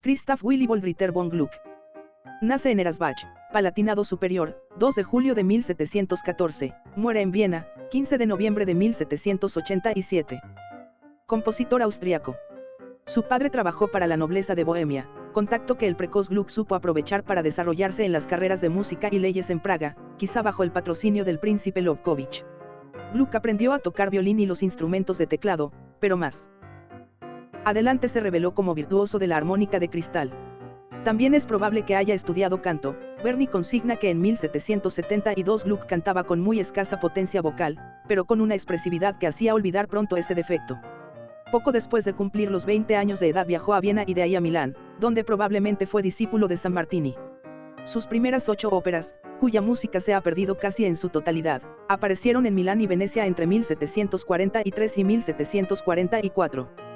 Christoph Willibald Ritter von Gluck. Nace en Erzbach, Palatinado Superior, 2 de julio de 1714, muere en Viena, 15 de noviembre de 1787. Compositor austriaco. Su padre trabajó para la nobleza de Bohemia, contacto que el precoz Gluck supo aprovechar para desarrollarse en las carreras de música y leyes en Praga, quizá bajo el patrocinio del príncipe Lobkowicz. Gluck aprendió a tocar violín y los instrumentos de teclado, pero más adelante se reveló como virtuoso de la armónica de cristal. También es probable que haya estudiado canto. Berni consigna que en 1772 Gluck cantaba con muy escasa potencia vocal, pero con una expresividad que hacía olvidar pronto ese defecto. Poco después de cumplir los 20 años de edad viajó a Viena y de ahí a Milán, donde probablemente fue discípulo de Sammartini. Sus primeras 8 óperas, cuya música se ha perdido casi en su totalidad, aparecieron en Milán y Venecia entre 1743 y 1744.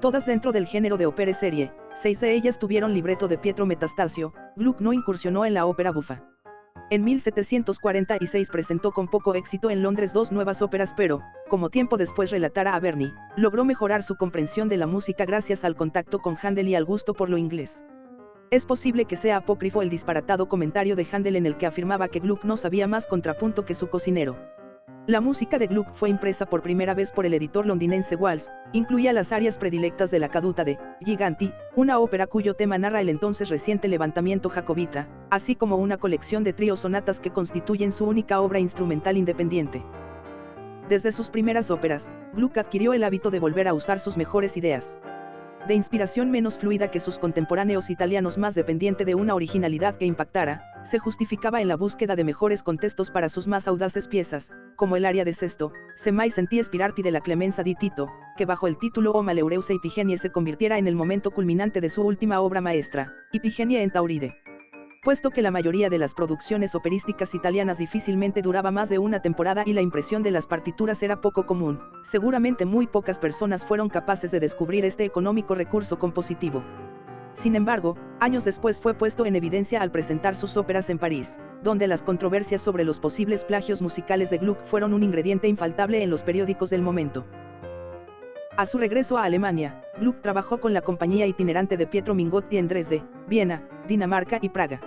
Todas dentro del género de opere serie, 6 de ellas tuvieron libreto de Pietro Metastasio. Gluck no incursionó en la ópera bufa. En 1746 presentó con poco éxito en Londres 2 nuevas óperas, pero, como tiempo después relatara a Berni, logró mejorar su comprensión de la música gracias al contacto con Händel y al gusto por lo inglés. Es posible que sea apócrifo el disparatado comentario de Händel en el que afirmaba que Gluck no sabía más contrapunto que su cocinero. La música de Gluck fue impresa por primera vez por el editor londinense Walsh, incluía las arias predilectas de la caduta de Giganti, una ópera cuyo tema narra el entonces reciente levantamiento jacobita, así como una colección de tríos sonatas que constituyen su única obra instrumental independiente. Desde sus primeras óperas, Gluck adquirió el hábito de volver a usar sus mejores ideas. De inspiración menos fluida que sus contemporáneos italianos, más dependiente de una originalidad que impactara, se justificaba en la búsqueda de mejores contextos para sus más audaces piezas, como el aria de Sesto, Se mai sentì spirarti de la Clemenza di Tito, que bajo el título O Maleureuse Ifigenie se convirtiera en el momento culminante de su última obra maestra, Ifigenia en Tauride. Puesto que la mayoría de las producciones operísticas italianas difícilmente duraba más de una temporada y la impresión de las partituras era poco común, seguramente muy pocas personas fueron capaces de descubrir este económico recurso compositivo. Sin embargo, años después fue puesto en evidencia al presentar sus óperas en París, donde las controversias sobre los posibles plagios musicales de Gluck fueron un ingrediente infaltable en los periódicos del momento. A su regreso a Alemania, Gluck trabajó con la compañía itinerante de Pietro Mingotti en Dresde, Viena, Dinamarca y Praga.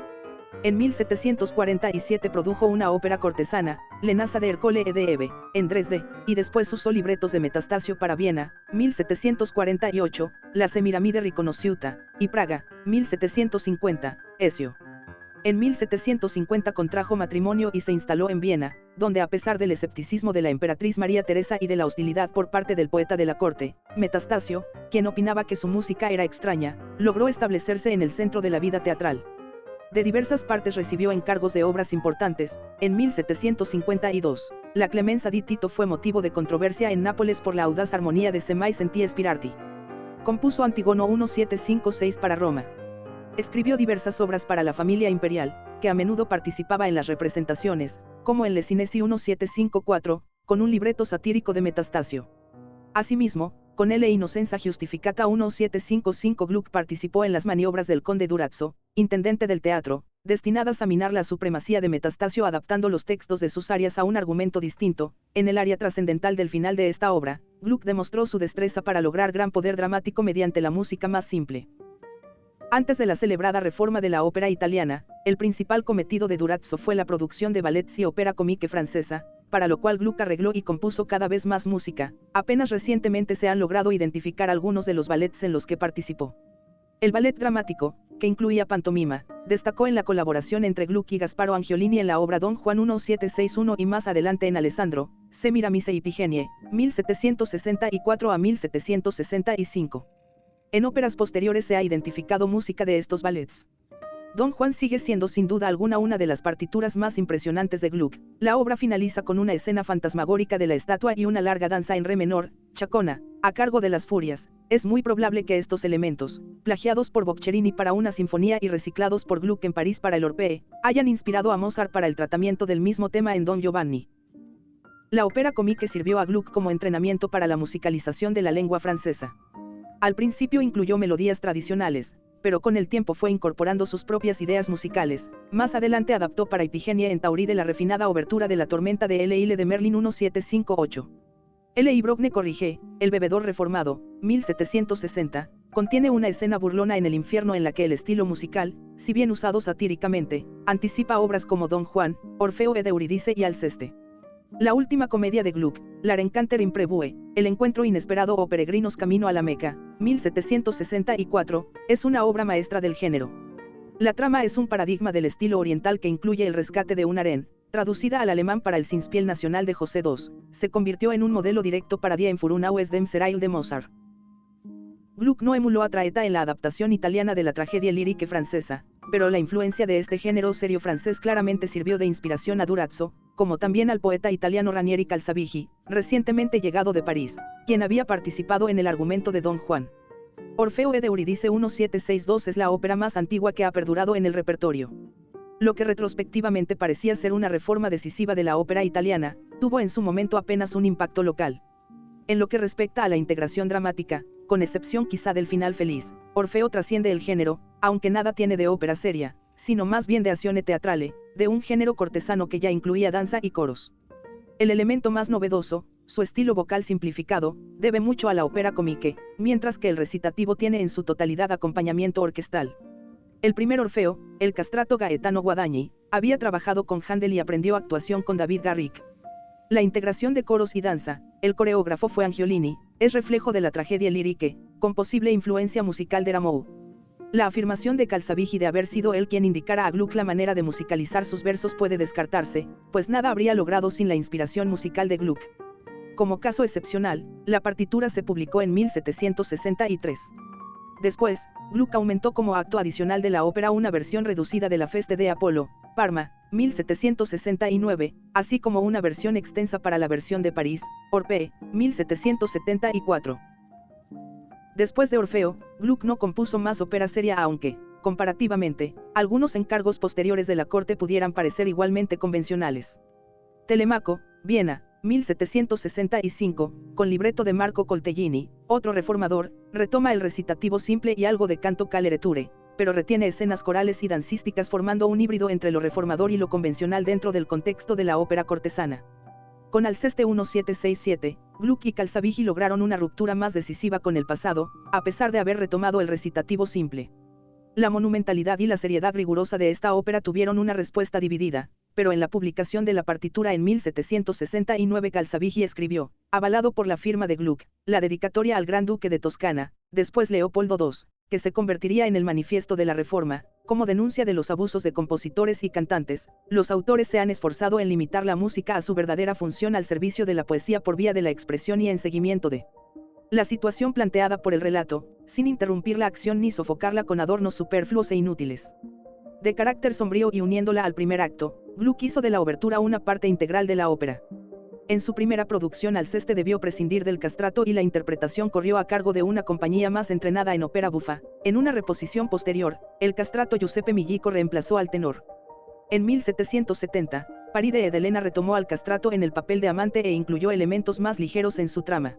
En 1747 produjo una ópera cortesana, Lenasa de Ercole e de Eve, en Dresde, y después usó libretos de Metastasio para Viena, 1748, La Semiramide Riconosciuta, y Praga, 1750, Ezio. En 1750 contrajo matrimonio y se instaló en Viena, donde a pesar del escepticismo de la emperatriz María Teresa y de la hostilidad por parte del poeta de la corte, Metastasio, quien opinaba que su música era extraña, logró establecerse en el centro de la vida teatral. De diversas partes recibió encargos de obras importantes. En 1752, la Clemenza di Tito fue motivo de controversia en Nápoles por la audaz armonía de Se mai sentì spirarti. Compuso Antígono 1756 para Roma. Escribió diversas obras para la familia imperial, que a menudo participaba en las representaciones, como en Le Sinesi 1754, con un libreto satírico de Metastasio. Asimismo, con L. Innocenza Giustificata 1755 Gluck participó en las maniobras del conde Durazzo, intendente del teatro, destinadas a minar la supremacía de Metastasio adaptando los textos de sus arias a un argumento distinto. En el aria trascendental del final de esta obra, Gluck demostró su destreza para lograr gran poder dramático mediante la música más simple. Antes de la celebrada reforma de la ópera italiana, el principal cometido de Durazzo fue la producción de ballets y ópera comique francesa, para lo cual Gluck arregló y compuso cada vez más música. Apenas recientemente se han logrado identificar algunos de los ballets en los que participó. El ballet dramático, que incluía pantomima, destacó en la colaboración entre Gluck y Gasparo Angiolini en la obra Don Juan 1761 y más adelante en Alessandro, Semiramis e Ifigenie, 1764 a 1765. En óperas posteriores se ha identificado música de estos ballets. Don Juan sigue siendo sin duda alguna una de las partituras más impresionantes de Gluck. La obra finaliza con una escena fantasmagórica de la estatua y una larga danza en re menor, chacona, a cargo de las Furias. Es muy probable que estos elementos, plagiados por Boccherini para una sinfonía y reciclados por Gluck en París para el Orphée, hayan inspirado a Mozart para el tratamiento del mismo tema en Don Giovanni. La ópera comique sirvió a Gluck como entrenamiento para la musicalización de la lengua francesa. Al principio incluyó melodías tradicionales, pero con el tiempo fue incorporando sus propias ideas musicales. Más adelante adaptó para Ifigenia en Tauride la refinada obertura de la tormenta de L.I.L. de Merlin 1758. L.I. Brogne corrige, El bebedor reformado, 1760, contiene una escena burlona en el infierno en la que el estilo musical, si bien usado satíricamente, anticipa obras como Don Juan, Orfeo de Eurídice y Alceste. La última comedia de Gluck, La Rencanter Imprevue, El encuentro inesperado o Peregrinos camino a la Meca, 1764, es una obra maestra del género. La trama es un paradigma del estilo oriental que incluye el rescate de un harén, traducida al alemán para el Singspiel Nacional de José II, se convirtió en un modelo directo para Die Enfurunau dem Serail de Mozart. Gluck no emuló a Traetta en la adaptación italiana de la tragedia lírica francesa, pero la influencia de este género serio francés claramente sirvió de inspiración a Durazzo, como también al poeta italiano Ranieri Calzabigi, recientemente llegado de París, quien había participado en el argumento de Don Juan. Orfeo de Eurídice 1762 es la ópera más antigua que ha perdurado en el repertorio. Lo que retrospectivamente parecía ser una reforma decisiva de la ópera italiana, tuvo en su momento apenas un impacto local. En lo que respecta a la integración dramática, con excepción quizá del final feliz, Orfeo trasciende el género, aunque nada tiene de ópera seria, sino más bien de azione teatrale, de un género cortesano que ya incluía danza y coros. El elemento más novedoso, su estilo vocal simplificado, debe mucho a la ópera comique, mientras que el recitativo tiene en su totalidad acompañamiento orquestal. El primer Orfeo, el castrato Gaetano Guadagni, había trabajado con Händel y aprendió actuación con David Garrick. La integración de coros y danza, el coreógrafo fue Angiolini, es reflejo de la tragedia lírica, con posible influencia musical de Rameau. La afirmación de Calzabigi de haber sido él quien indicara a Gluck la manera de musicalizar sus versos puede descartarse, pues nada habría logrado sin la inspiración musical de Gluck. Como caso excepcional, la partitura se publicó en 1763. Después, Gluck aumentó como acto adicional de la ópera una versión reducida de la Feste de Apolo, Parma, 1769, así como una versión extensa para la versión de París, Orphée, 1774. Después de Orfeo, Gluck no compuso más ópera seria aunque, comparativamente, algunos encargos posteriores de la corte pudieran parecer igualmente convencionales. Telemaco, Viena, 1765, con libreto de Marco Coltellini, otro reformador, retoma el recitativo simple y algo de canto cabareture, pero retiene escenas corales y dancísticas formando un híbrido entre lo reformador y lo convencional dentro del contexto de la ópera cortesana. Con Alceste 1767, Gluck y Calzabigi lograron una ruptura más decisiva con el pasado, a pesar de haber retomado el recitativo simple. La monumentalidad y la seriedad rigurosa de esta ópera tuvieron una respuesta dividida, pero en la publicación de la partitura en 1769 Calzabigi escribió, avalado por la firma de Gluck, la dedicatoria al Gran Duque de Toscana, después Leopoldo II, que se convertiría en el manifiesto de la Reforma, como denuncia de los abusos de compositores y cantantes. Los autores se han esforzado en limitar la música a su verdadera función al servicio de la poesía por vía de la expresión y en seguimiento de la situación planteada por el relato, sin interrumpir la acción ni sofocarla con adornos superfluos e inútiles. De carácter sombrío y uniéndola al primer acto, Gluck hizo de la obertura una parte integral de la ópera. En su primera producción Alceste debió prescindir del castrato y la interpretación corrió a cargo de una compañía más entrenada en ópera buffa. En una reposición posterior, el castrato Giuseppe Millico reemplazó al tenor. En 1770, Paride ed Elena retomó al castrato en el papel de amante e incluyó elementos más ligeros en su trama.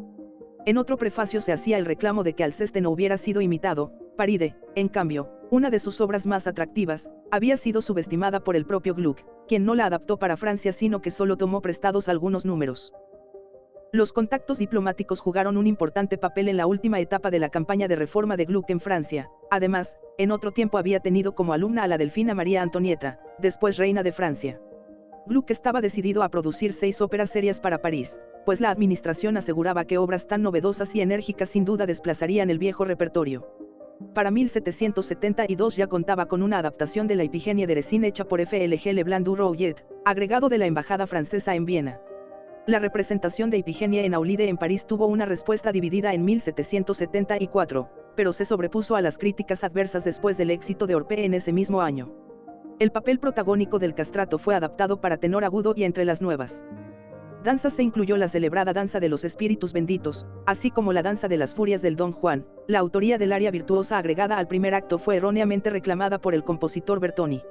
En otro prefacio se hacía el reclamo de que Alceste no hubiera sido imitado. Paride, en cambio, una de sus obras más atractivas, había sido subestimada por el propio Gluck, quien no la adaptó para Francia sino que solo tomó prestados algunos números. Los contactos diplomáticos jugaron un importante papel en la última etapa de la campaña de reforma de Gluck en Francia. Además, en otro tiempo había tenido como alumna a la delfina María Antonieta, después reina de Francia. Gluck estaba decidido a producir 6 óperas serias para París, pues la administración aseguraba que obras tan novedosas y enérgicas sin duda desplazarían el viejo repertorio. Para 1772 ya contaba con una adaptación de la Ifigenia de Racine hecha por F.L.G. Leblanc du Rouget, agregado de la embajada francesa en Viena. La representación de Ifigenia en Aulide en París tuvo una respuesta dividida en 1774, pero se sobrepuso a las críticas adversas después del éxito de Orphée en ese mismo año. El papel protagónico del castrato fue adaptado para tenor agudo y entre las nuevas danzas se incluyó la celebrada danza de los espíritus benditos, así como la danza de las furias del Don Juan. La autoría del aria virtuosa agregada al primer acto fue erróneamente reclamada por el compositor Bertoni.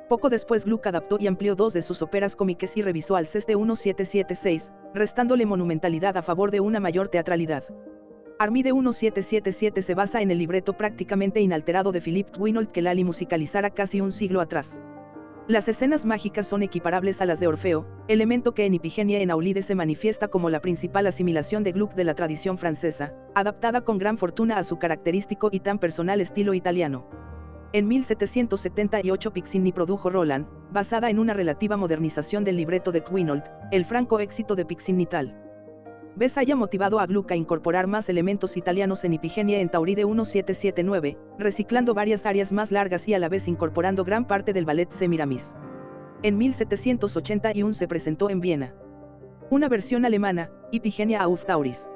Poco después Gluck adaptó y amplió 2 de sus óperas cómicas y revisó Alceste 1776, restándole monumentalidad a favor de una mayor teatralidad. Armide 1777 se basa en el libreto prácticamente inalterado de Philippe Twinold que Lally musicalizara casi un siglo atrás. Las escenas mágicas son equiparables a las de Orfeo, elemento que en Ifigenia en Aulide se manifiesta como la principal asimilación de Gluck de la tradición francesa, adaptada con gran fortuna a su característico y tan personal estilo italiano. En 1778 Piccinni produjo Roland, basada en una relativa modernización del libreto de Quinault, el franco éxito de Piccinni tal vez haya motivado a Gluck a incorporar más elementos italianos en Ifigenia en Tauride 1779, reciclando varias áreas más largas y a la vez incorporando gran parte del ballet Semiramis. En 1781 se presentó en Viena una versión alemana, Ifigenia auf Tauris.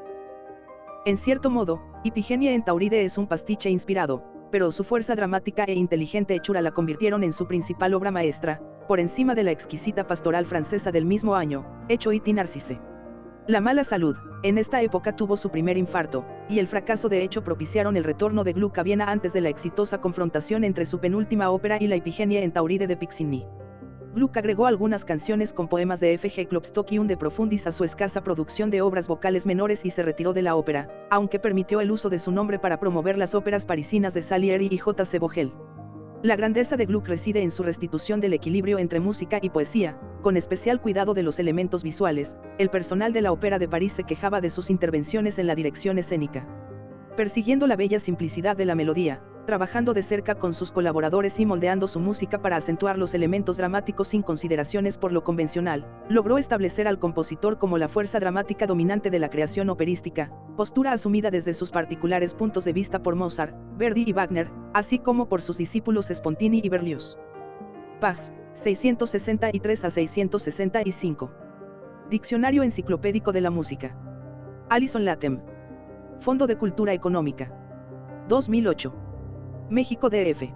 En cierto modo, Ifigenia en Tauride es un pastiche inspirado, pero su fuerza dramática e inteligente hechura la convirtieron en su principal obra maestra, por encima de la exquisita pastoral francesa del mismo año, Hecho y Narcisse. La mala salud, en esta época tuvo su primer infarto, y el fracaso de Hecho propiciaron el retorno de Gluck a Viena antes de la exitosa confrontación entre su penúltima ópera y la Ifigenia en Tauride de Piccinni. Gluck agregó algunas canciones con poemas de F. G. Klopstock y un De Profundis a su escasa producción de obras vocales menores y se retiró de la ópera, aunque permitió el uso de su nombre para promover las óperas parisinas de Salieri y J. C. Vogel. La grandeza de Gluck reside en su restitución del equilibrio entre música y poesía, con especial cuidado de los elementos visuales. El personal de la Ópera de París se quejaba de sus intervenciones en la dirección escénica. Persiguiendo la bella simplicidad de la melodía, trabajando de cerca con sus colaboradores y moldeando su música para acentuar los elementos dramáticos sin consideraciones por lo convencional, logró establecer al compositor como la fuerza dramática dominante de la creación operística, postura asumida desde sus particulares puntos de vista por Mozart, Verdi y Wagner, así como por sus discípulos Spontini y Berlioz. Pax, 663 a 665. Diccionario Enciclopédico de la Música. Alison Latham. Fondo de Cultura Económica. 2008. México DF.